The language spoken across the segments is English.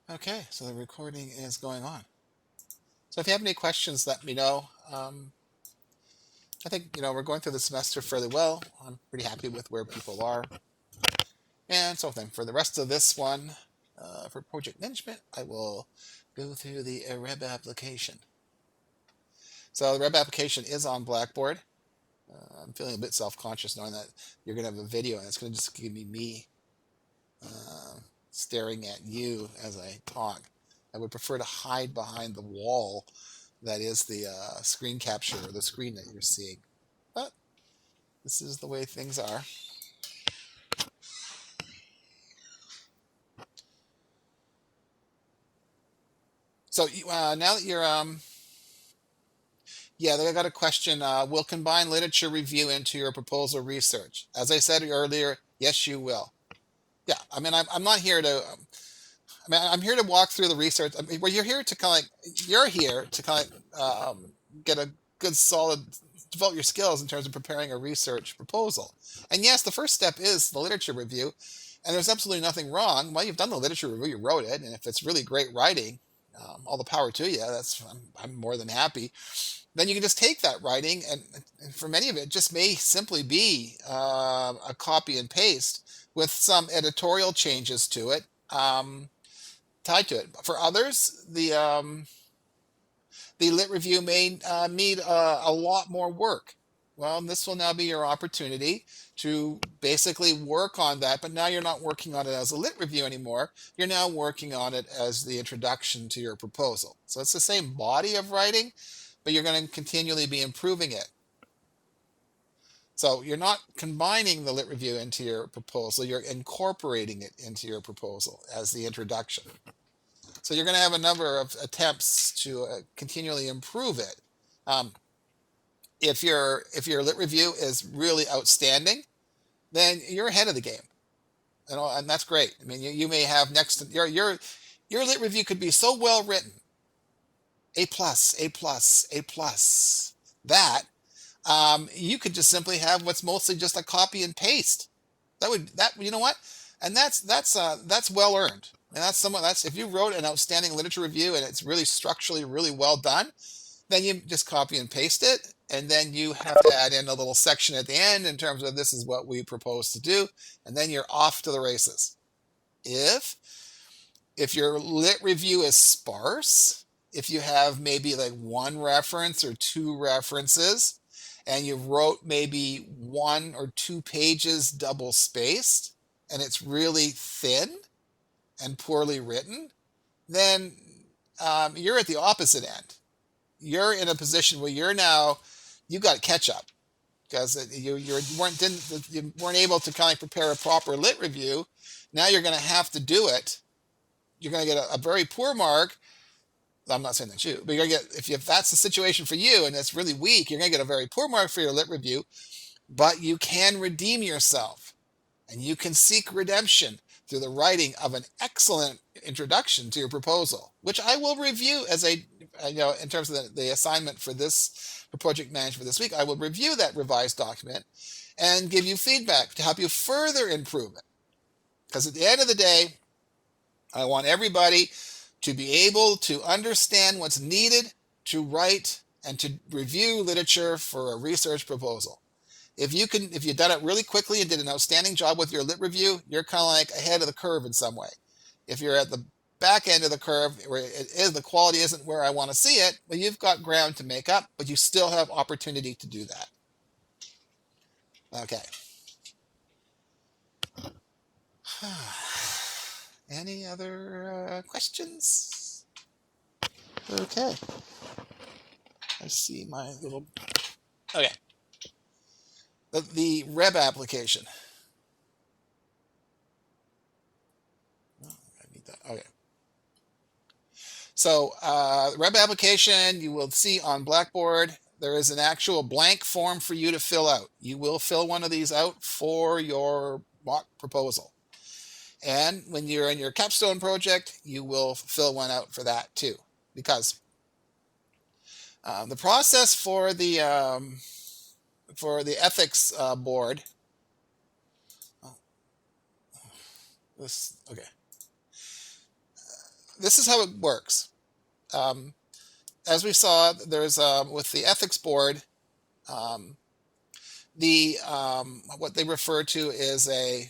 Okay, so the recording is going on. So if you have any questions, let me know. I think, we're going through the semester fairly well. I'm pretty happy with where people are. And so then for the rest of this one, for project management, I will go through the REB application. So the REB application is on Blackboard. I'm feeling a bit self-conscious knowing that you're going to have a video and it's going to just give me uh, staring at you as I talk. I would prefer to hide behind the wall that is the screen capture or the screen that you're seeing. But this is the way things are. So now that you're, yeah, I got a question. Will combine literature review into your proposal research? As I said earlier, yes, you will. Yeah, I mean, I'm not here to. I mean, I'm here to walk through the research. I mean, well, you're here to kind of get a good, solid, develop your skills in terms of preparing a research proposal. And yes, the first step is the literature review, and there's absolutely nothing wrong. Well, you've done the literature review, you wrote it, and if it's really great writing, all the power to you. I'm more than happy. Then you can just take that writing, and for many of it, just may simply be a copy and paste with some editorial changes to it. Tied to it. For others, the lit review may need a lot more work. Well, this will now be your opportunity to basically work on that, but now you're not working on it as a lit review anymore. You're now working on it as the introduction to your proposal. So it's the same body of writing, but you're going to continually be improving it. So you're not combining the lit review into your proposal, you're incorporating it into your proposal as the introduction. So you're going to have a number of attempts to continually improve it. Um, if your lit review is really outstanding, then you're ahead of the game, and that's great. I mean, you may have next your lit review could be so well written, A plus, A plus, A plus, that you could just simply have what's mostly just a copy and paste. That you know what, and that's well earned. And that's if you wrote an outstanding literature review and it's really structurally really well done, then you just copy and paste it, and then you have to add in a little section at the end in terms of this is what we propose to do, and then you're off to the races. If if your lit review is sparse, if you have maybe like one reference or two references, and you wrote maybe 1 or 2 pages double spaced, and it's really thin and poorly written, then you're at the opposite end. You're in a position where you've got to catch up because you weren't able to kind of prepare a proper lit review. Now you're going to have to do it. You're going to get a very poor mark. I'm not saying that's you, but you're going to get if that's the situation for you and it's really weak, you're going to get a very poor mark for your lit review. But you can redeem yourself, and you can seek redemption through the writing of an excellent introduction to your proposal, which I will review as in terms of the assignment for project management this week. I will review that revised document and give you feedback to help you further improve it. Because at the end of the day, I want everybody to be able to understand what's needed to write and to review literature for a research proposal. If you've done it really quickly and did an outstanding job with your lit review, you're kind of like ahead of the curve in some way. If you're at the back end of the curve where the quality isn't where I want to see it, well, you've got ground to make up, but you still have opportunity to do that. Okay. Any other questions? Okay. I see my little. Okay. The REB application. Oh, I need that. Okay. So REB application, you will see on Blackboard, there is an actual blank form for you to fill out. You will fill one of these out for your mock proposal. And when you're in your capstone project, you will fill one out for that too. Because the process for the ethics board, oh, okay. this is how it works. Um, as we saw, there's with the ethics board, um, what they refer to is a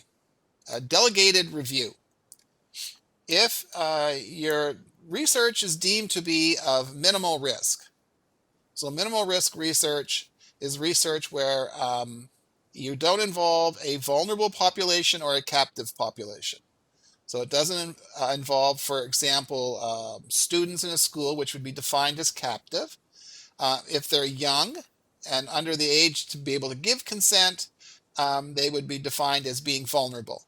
delegated review. If your research is deemed to be of minimal risk, so minimal risk research is research where you don't involve a vulnerable population or a captive population. So it doesn't involve, for example, students in a school, which would be defined as captive. If they're young and under the age to be able to give consent, they would be defined as being vulnerable.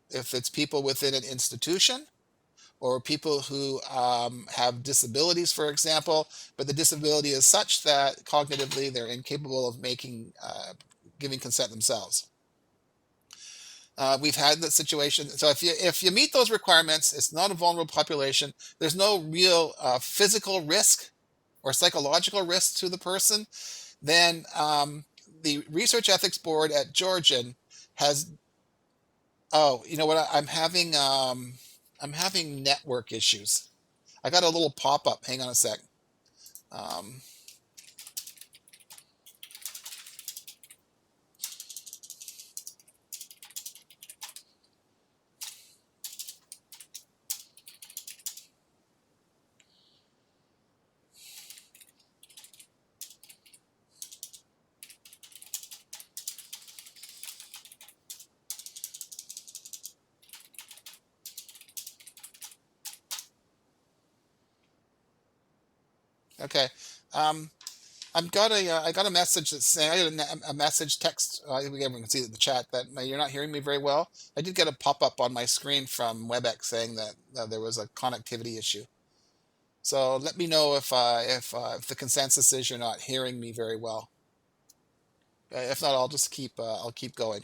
If it's people within an institution or people who have disabilities, for example, but the disability is such that cognitively they're incapable of giving consent themselves. We've had that situation. So if you meet those requirements, it's not a vulnerable population. There's no real physical risk or psychological risk to the person. Then the Research Ethics Board at Georgian has. Oh, you know what? I'm having network issues. I got a little pop up. Hang on a sec. Um, okay. Um, I got a message that's saying I got a message text. Everyone can see it in the chat that you're not hearing me very well. I did get a pop up on my screen from WebEx saying that there was a connectivity issue. So let me know if the consensus is you're not hearing me very well. If not, I'll keep going.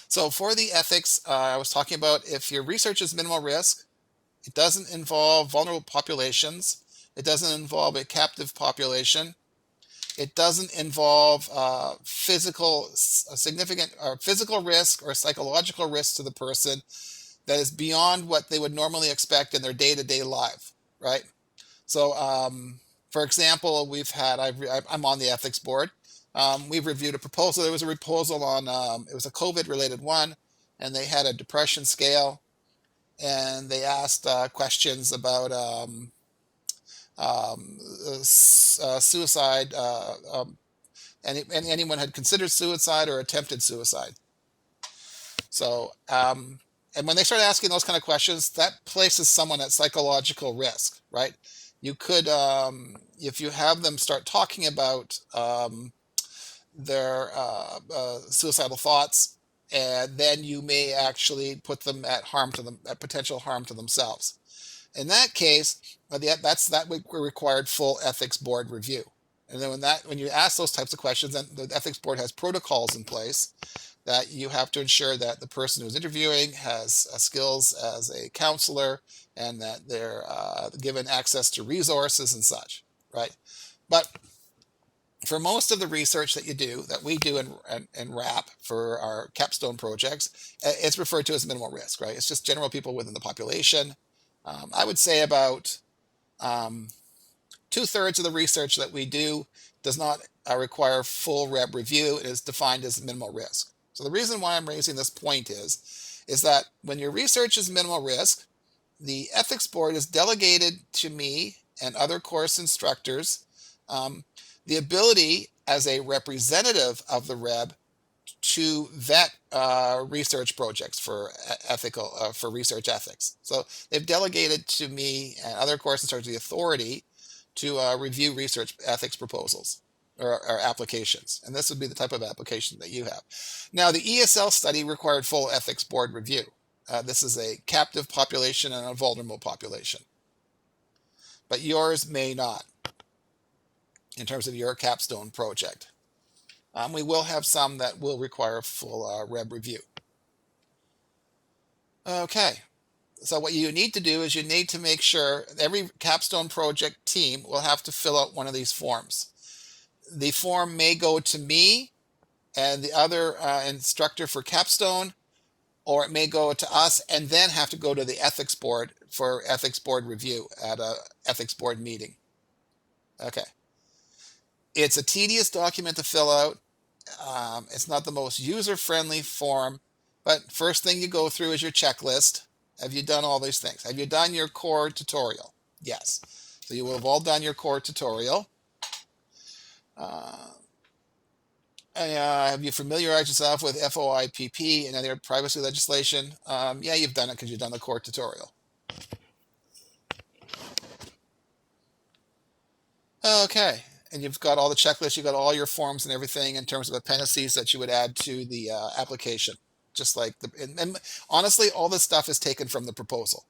So for the ethics, I was talking about if your research is minimal risk, it doesn't involve vulnerable populations, it doesn't involve a captive population, it doesn't involve significant physical risk or psychological risk to the person that is beyond what they would normally expect in their day-to-day life, right? So, for example, I'm on the ethics board. We've reviewed a proposal. There was a proposal on, it was a COVID-related one, and they had a depression scale, and they asked questions about suicide, and anyone had considered suicide or attempted suicide. So, and when they start asking those kind of questions, that places someone at psychological risk, right? You could, if you have them start talking about their suicidal thoughts, and then you may actually put them at potential harm to themselves. In that case, that would required full ethics board review. And then when you ask those types of questions, then the ethics board has protocols in place that you have to ensure that the person who's interviewing has skills as a counselor and that they're given access to resources and such, right? But for most of the research that we do in RAP for our capstone projects, it's referred to as minimal risk, right? It's just general people within the population. I would say about um, 2/3 of the research that we do does not require full REB review. It is defined as minimal risk. So the reason why I'm raising this point is that when your research is minimal risk, the ethics board is delegated to me and other course instructors um, the ability as a representative of the REB to vet research projects for research ethics. So they've delegated to me and other course instructors the authority to review research ethics proposals or applications. And this would be the type of application that you have. Now, the ESL study required full ethics board review. This is a captive population and a vulnerable population. But yours may not in terms of your capstone project. We will have some that will require full REB review. Okay, so what you need to do is you need to make sure every capstone project team will have to fill out one of these forms. The form may go to me and the other instructor for capstone, or it may go to us and then have to go to the ethics board for ethics board review at a ethics board meeting. Okay. It's a tedious document to fill out. It's not the most user-friendly form, but first thing you go through is your checklist. Have you done all these things? Have you done your core tutorial? Yes. So you will have all done your core tutorial. Have you familiarized yourself with FOIPP and other privacy legislation? Yeah, you've done it because you've done the core tutorial. Okay, and you've got all the checklists, you've got all your forms and everything in terms of appendices that you would add to the application. Just like and honestly, all this stuff is taken from the proposal.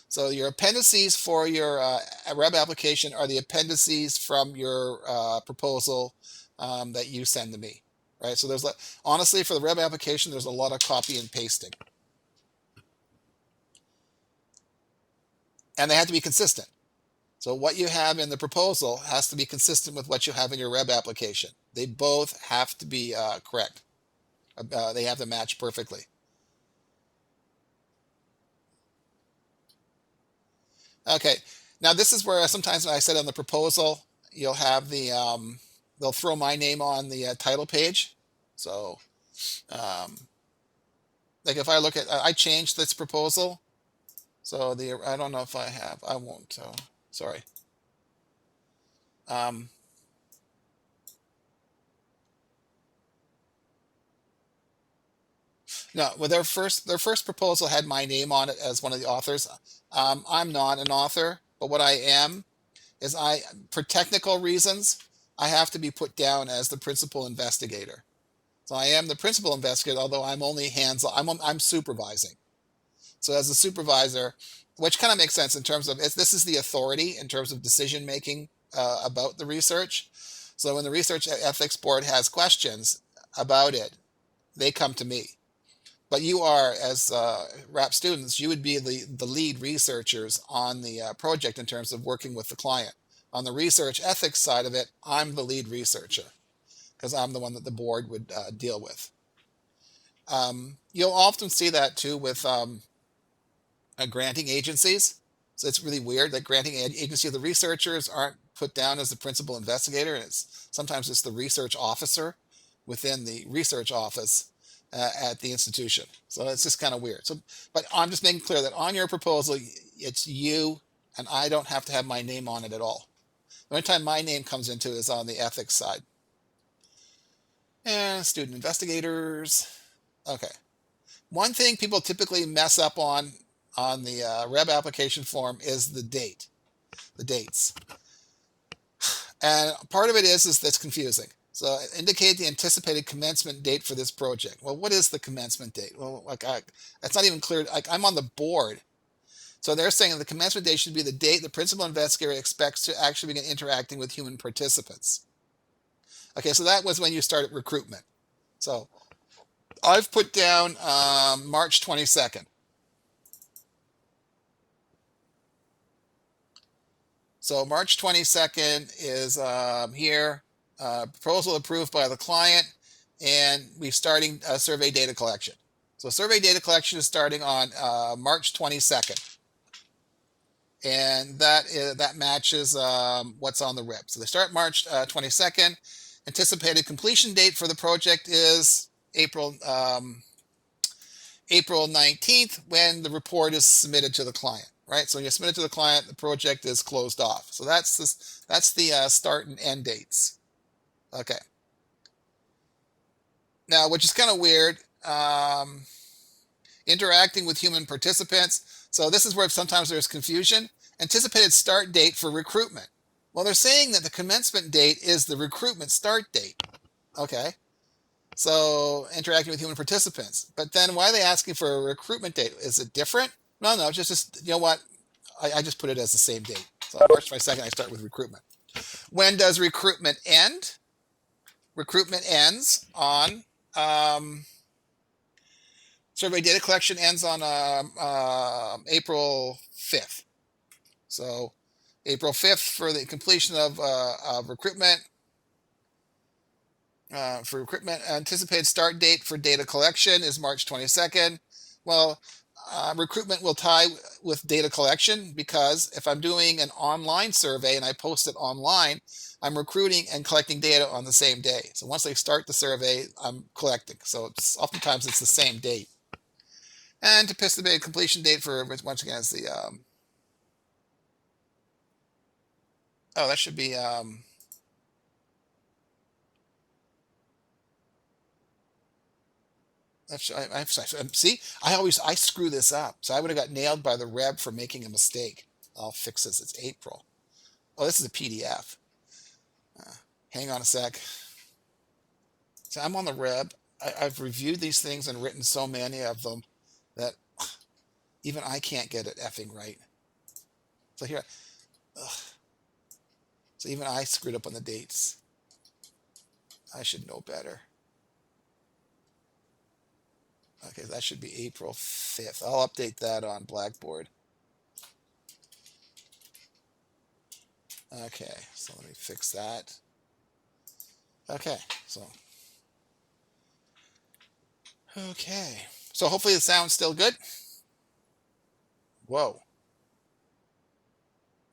So your appendices for your REB application are the appendices from your proposal that you send to me, right? So there's honestly, for the REB application, there's a lot of copy and pasting, and they have to be consistent. So what you have in the proposal has to be consistent with what you have in your REB application. They both have to be correct. They have to match perfectly. Okay, now this is where sometimes when I said on the proposal, you'll have the, they'll throw my name on the title page. So, like if I look at, I changed this proposal. So I don't know if I have, I won't, sorry. No, well, their first proposal had my name on it as one of the authors. I'm not an author, but what I am is for technical reasons, I have to be put down as the principal investigator. So I am the principal investigator, although I'm only I'm supervising. So as a supervisor, which kind of makes sense in terms of this is the authority in terms of decision making about the research. So when the research ethics board has questions about it, they come to me. But you are, as RAP students, you would be the lead researchers on the project in terms of working with the client. On the research ethics side of it, I'm the lead researcher because I'm the one that the board would deal with. You'll often see that too with granting agencies. So it's really weird that granting agency, the researchers aren't put down as the principal investigator, and sometimes it's the research officer within the research office at the institution. So it's just kind of weird. So, but I'm just making clear that on your proposal, it's you, and I don't have to have my name on it at all. The only time my name comes into is on the ethics side. And student investigators. Okay. One thing people typically mess up on the REB application form is the dates. And part of it is that's confusing. So indicate the anticipated commencement date for this project. Well, what is the commencement date? Well, that's not even clear. I'm on the board. So they're saying the commencement date should be the date the principal investigator expects to actually begin interacting with human participants. Okay, so that was when you started recruitment. So I've put down March 22nd. So March 22nd is here. Proposal approved by the client, and we're starting survey data collection. So survey data collection is starting on March 22nd. And that matches what's on the REB. So they start March 22nd. Anticipated completion date for the project is April 19th when the report is submitted to the client, right? So when you submit it to the client, the project is closed off. So that's the start and end dates. Okay. Now, which is kind of weird, interacting with human participants. So this is where sometimes there's confusion. Anticipated start date for recruitment. Well, they're saying that the commencement date is the recruitment start date. Okay. So interacting with human participants. But then why are they asking for a recruitment date? Is it different? No, just you know what? I just put it as the same date. So March 22nd, I start with recruitment. When does recruitment end? Recruitment ends on survey data collection ends on April 5th. So April 5th for the completion of recruitment. For recruitment, anticipated start date for data collection is March 22nd. Well, recruitment will tie with data collection because if I'm doing an online survey and I post it online, I'm recruiting and collecting data on the same day. So once I start the survey, I'm collecting. So oftentimes it's the same date. And to participate completion date for once again is the oh, that should be that's see, I screw this up. So I would have got nailed by the REB for making a mistake. I'll fix this. It's April. Oh, this is a PDF. Uh, hang on a sec. So I'm on the REB. I've reviewed these things and written so many of them that even I can't get it effing right. So here, ugh. So even I screwed up on the dates. I should know better. Okay, that should be April 5th. I'll update that on Blackboard. Okay, so let me fix that. Okay, so. Okay, so hopefully the sound's still good. Whoa.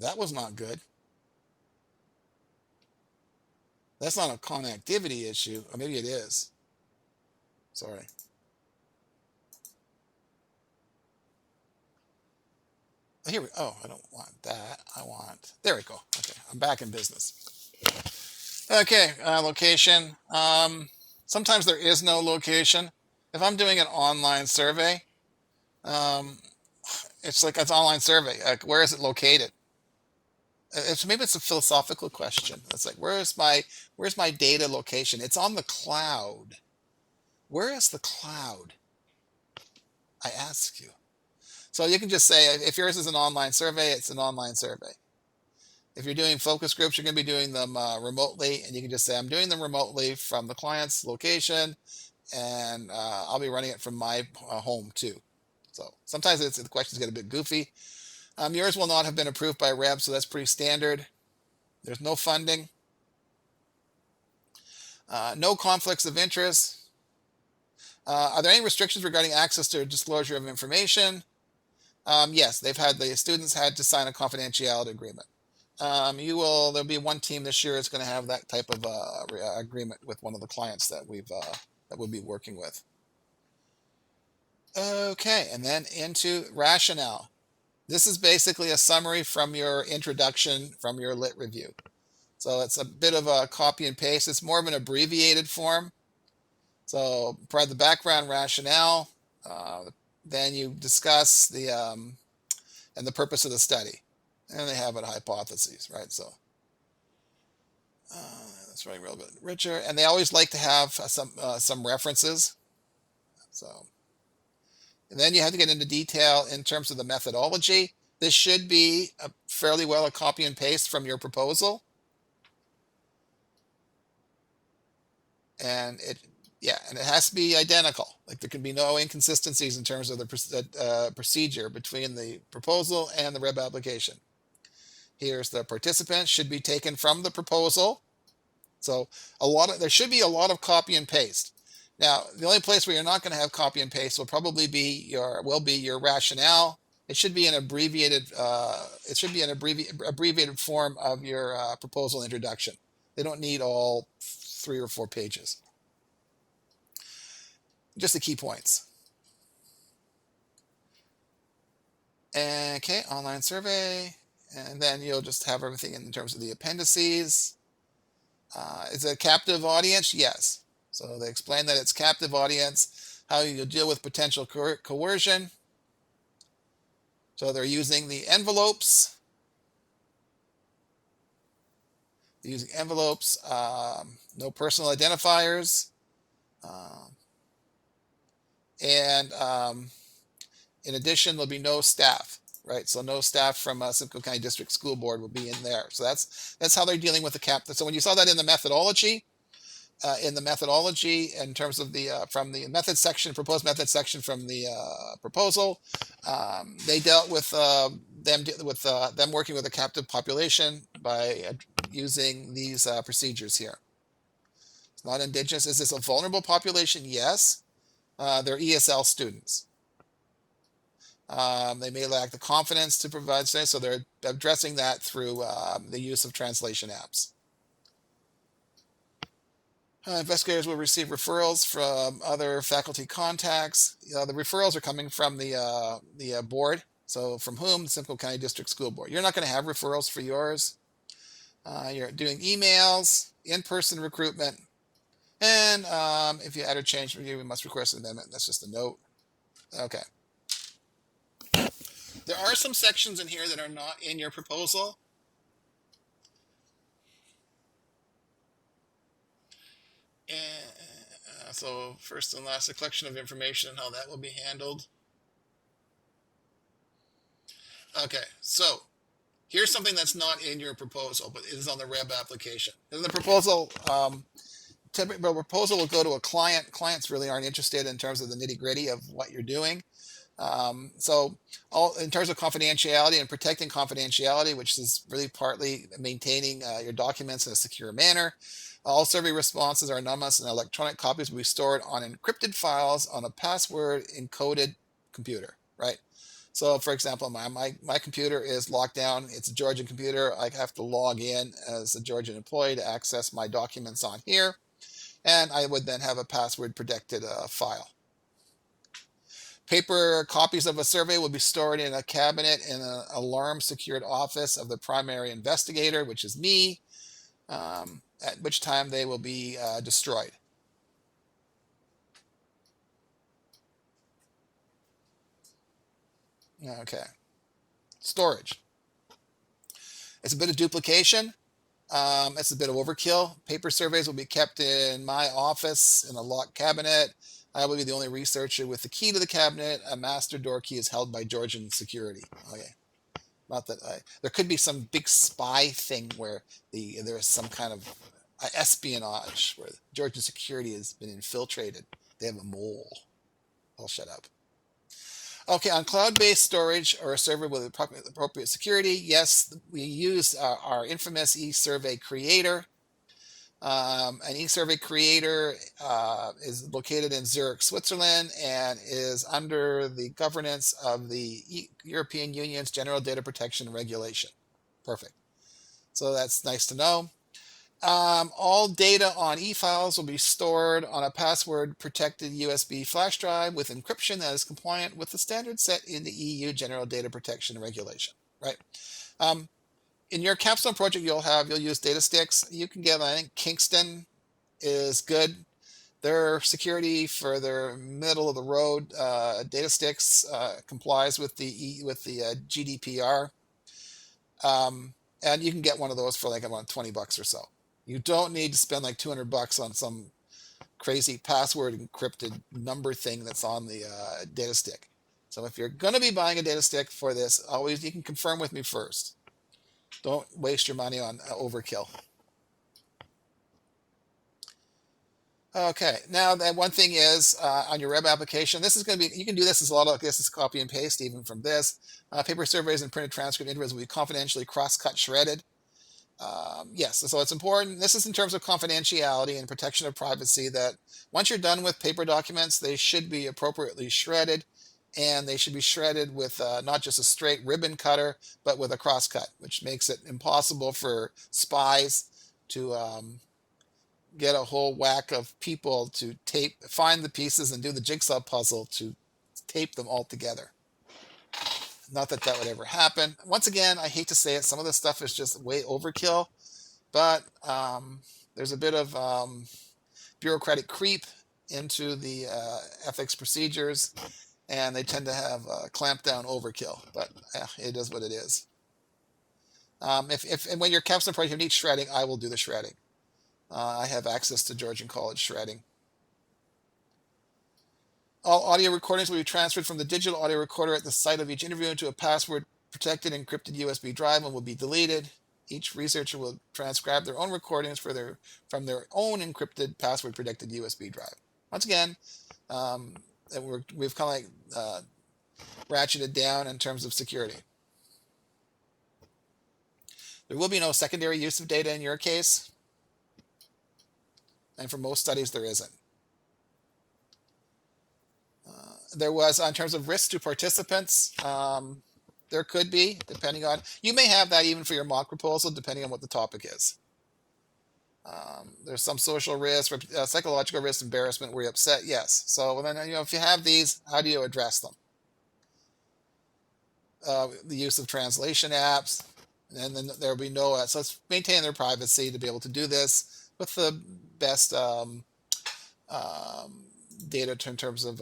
That was not good. That's not a connectivity issue. Or maybe it is. Sorry. Here we oh, I don't want that. I want there we go. Okay, I'm back in business. Okay, location. Sometimes there is no location. If I'm doing an online survey, um, it's like it's an online survey. Like, where is it located? Maybe it's a philosophical question. It's like where's my data location? It's on the cloud. Where is the cloud? I ask you. So you can just say if yours is an online survey, it's an online survey. If you're doing focus groups, you're going to be doing them remotely, and you can just say I'm doing them remotely from the client's location, and I'll be running it from my home too. So sometimes the questions get a bit goofy. Yours will not have been approved by REB, so that's pretty standard. There's no funding. No conflicts of interest. Are there any restrictions regarding access to disclosure of information? Yes, the students had to sign a confidentiality agreement. There'll be one team this year that's going to have that type of agreement with one of the clients that we'll be working with. Okay, and then into rationale. This is basically a summary from your introduction from your lit review. So it's a bit of a copy and paste. It's more of an abbreviated form. So provide the background rationale. Then you discuss and the purpose of the study. And they have a hypotheses, right? So that's running a little bit richer. And they always like to have some references. So, and then you have to get into detail in terms of the methodology. This should be fairly well a copy and paste from your proposal. And it has to be identical. Like there can be no inconsistencies in terms of the procedure between the proposal and the REB application. Here's the participants should be taken from the proposal. So there should be a lot of copy and paste. Now, the only place where you're not going to have copy and paste will probably be your rationale. It should be an abbreviated form of your proposal introduction. They don't need all 3 or 4 pages. Just the key points. Okay, online survey. And then you'll just have everything in terms of the appendices. Is it a captive audience? Yes. So they explain that it's captive audience, how you deal with potential coercion. So they're using the envelopes. They're using envelopes, no personal identifiers. And in addition, there'll be no staff. Right, so no staff from Simcoe County District School Board will be in there. So that's how they're dealing with the cap. So when you saw that in the methodology, in terms of from the method section, proposed method section from the proposal, they dealt with them working with a captive population by using these procedures here. It's not indigenous. Is this a vulnerable population? Yes, they're ESL students. They may lack the confidence to provide say, so they're addressing that through the use of translation apps. Investigators will receive referrals from other faculty contacts. The referrals are coming from the board. So from whom? The Simcoe County District School Board. You're not going to have referrals for yours. You're doing emails, in-person recruitment, and if you add or change review, we must request an amendment. That's just a note. Okay. There are some sections in here that are not in your proposal. And so first and last, a collection of information and how that will be handled. Okay, so here's something that's not in your proposal, but it is on the REB application. In the proposal, typical proposal will go to a client. Clients really aren't interested in terms of the nitty gritty of what you're doing. So in terms of confidentiality and protecting confidentiality, which is really partly maintaining your documents in a secure manner, all survey responses are anonymous and electronic copies will be stored on encrypted files on a password encoded computer, right? So for example, my computer is locked down. It's a Georgian computer. I have to log in as a Georgian employee to access my documents on here. And I would then have a password protected file. Paper copies of a survey will be stored in a cabinet in an alarm secured office of the primary investigator, which is me, at which time they will be destroyed. Okay. Storage. It's a bit of duplication. It's a bit of overkill. Paper surveys will be kept in my office in a locked cabinet. I will be the only researcher with the key to the cabinet. A master door key is held by Georgian security. Okay. Not that there could be some big spy thing where there is some kind of espionage where Georgian security has been infiltrated. They have a mole. I'll shut up. Okay, on cloud-based storage or a server with appropriate security, yes, we use our infamous eSurvey Creator. An eSurvey Creator is located in Zurich, Switzerland, and is under the governance of the European Union's General Data Protection Regulation. Perfect. So that's nice to know. All data on e-files will be stored on a password-protected USB flash drive with encryption that is compliant with the standards set in the EU General Data Protection Regulation. Right. In your capstone project, you'll use data sticks. You can get, I think Kingston is good. Their security for their middle of the road data sticks complies with the GDPR, and you can get one of those for like about $20 or so. You don't need to spend like $200 on some crazy password encrypted number thing that's on the data stick. So if you're going to be buying a data stick for this, always you can confirm with me first. Don't waste your money on overkill. Okay, now that one thing is on your REB application, this is going to be, you can do this as a lot of, this is copy and paste even from this. Paper surveys and printed transcript interviews will be confidentially cross-cut shredded. Yes, so it's important. This is in terms of confidentiality and protection of privacy that once you're done with paper documents, they should be appropriately shredded, and they should be shredded with not just a straight ribbon cutter, but with a crosscut, which makes it impossible for spies to get a whole whack of people to find the pieces and do the jigsaw puzzle to tape them all together. Not that that would ever happen. Once again, I hate to say it, some of this stuff is just way overkill, but there's a bit of bureaucratic creep into the ethics procedures, and they tend to have clamped down overkill, but it is what it is. And when your capstone project needs shredding, I will do the shredding. I have access to Georgian College shredding. All audio recordings will be transferred from the digital audio recorder at the site of each interview into a password-protected encrypted USB drive and will be deleted. Each researcher will transcribe their own recordings from their own encrypted password-protected USB drive. Once again, we've kind of like ratcheted down in terms of security. There will be no secondary use of data in your case, and for most studies there isn't. there was, in terms of risk to participants, there could be, depending on, you may have that even for your mock proposal, depending on what the topic is. There's some social risk, psychological risk, embarrassment, where you're upset. Yes. So then, if you have these, how do you address them? The use of translation apps, and then there will be no, so let's maintain their privacy to be able to do this with the best um, data in terms of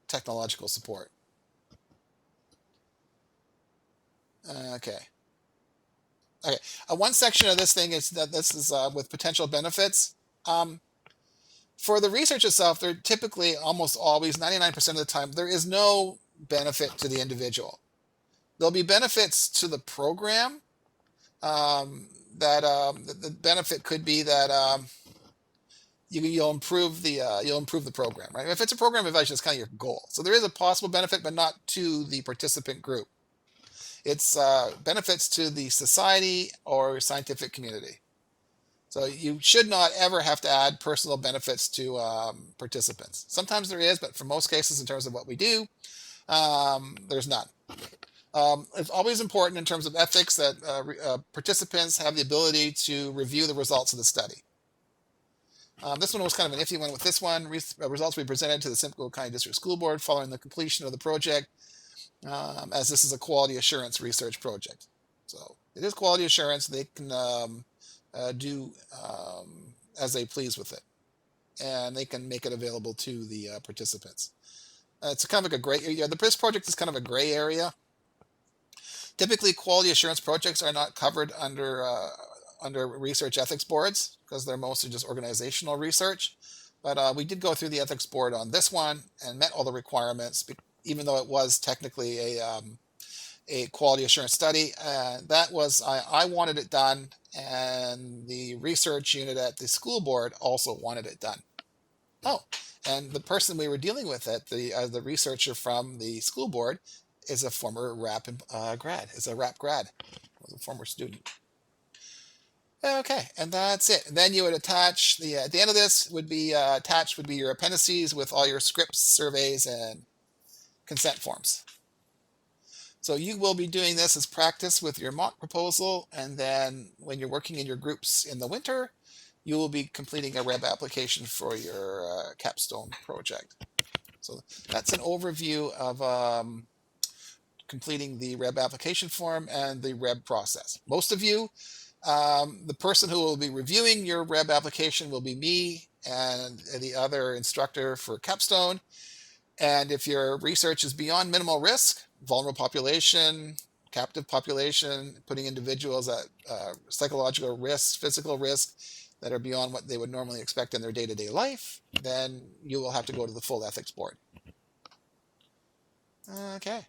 technological support. Okay. Okay. One section of this thing is that this is with potential benefits. For the research itself, there typically, almost always, 99% of the time, there is no benefit to the individual. There'll be benefits to the program. That the benefit could be that you'll improve the program, right? If it's a program evaluation, it's kind of your goal. So there is a possible benefit, but not to the participant group. It's benefits to the society or scientific community. So you should not ever have to add personal benefits to participants. Sometimes there is, but for most cases, in terms of what we do, there's none. It's always important in terms of ethics that participants have the ability to review the results of the study. This one was kind of an iffy one with this one. Results we presented to the Simcoe County District School Board following the completion of the project, as this is a quality assurance research project. So it is quality assurance. They can do as they please with it, and they can make it available to the participants. It's kind of like a gray area. This project is kind of a gray area. Typically, quality assurance projects are not covered under research ethics boards because they're mostly just organizational research. But we did go through the ethics board on this one and met all the requirements, even though it was technically a quality assurance study. That was, I wanted it done, and the research unit at the school board also wanted it done. Oh, and the person we were dealing with at the researcher from the school board is a former RAP grad. Is a RAP grad. Was a former student. Okay, and that's it. And then you would attach at the end of this would be attached would be your appendices with all your scripts, surveys, and consent forms. So you will be doing this as practice with your mock proposal, and then when you're working in your groups in the winter, you will be completing a REB application for your capstone project. So that's an overview of completing the REB application form and the REB process. Most of you, the person who will be reviewing your REB application will be me and the other instructor for capstone. And if your research is beyond minimal risk, vulnerable population, captive population, putting individuals at psychological risk, physical risk that are beyond what they would normally expect in their day-to-day life, then you will have to go to the full ethics board. Okay.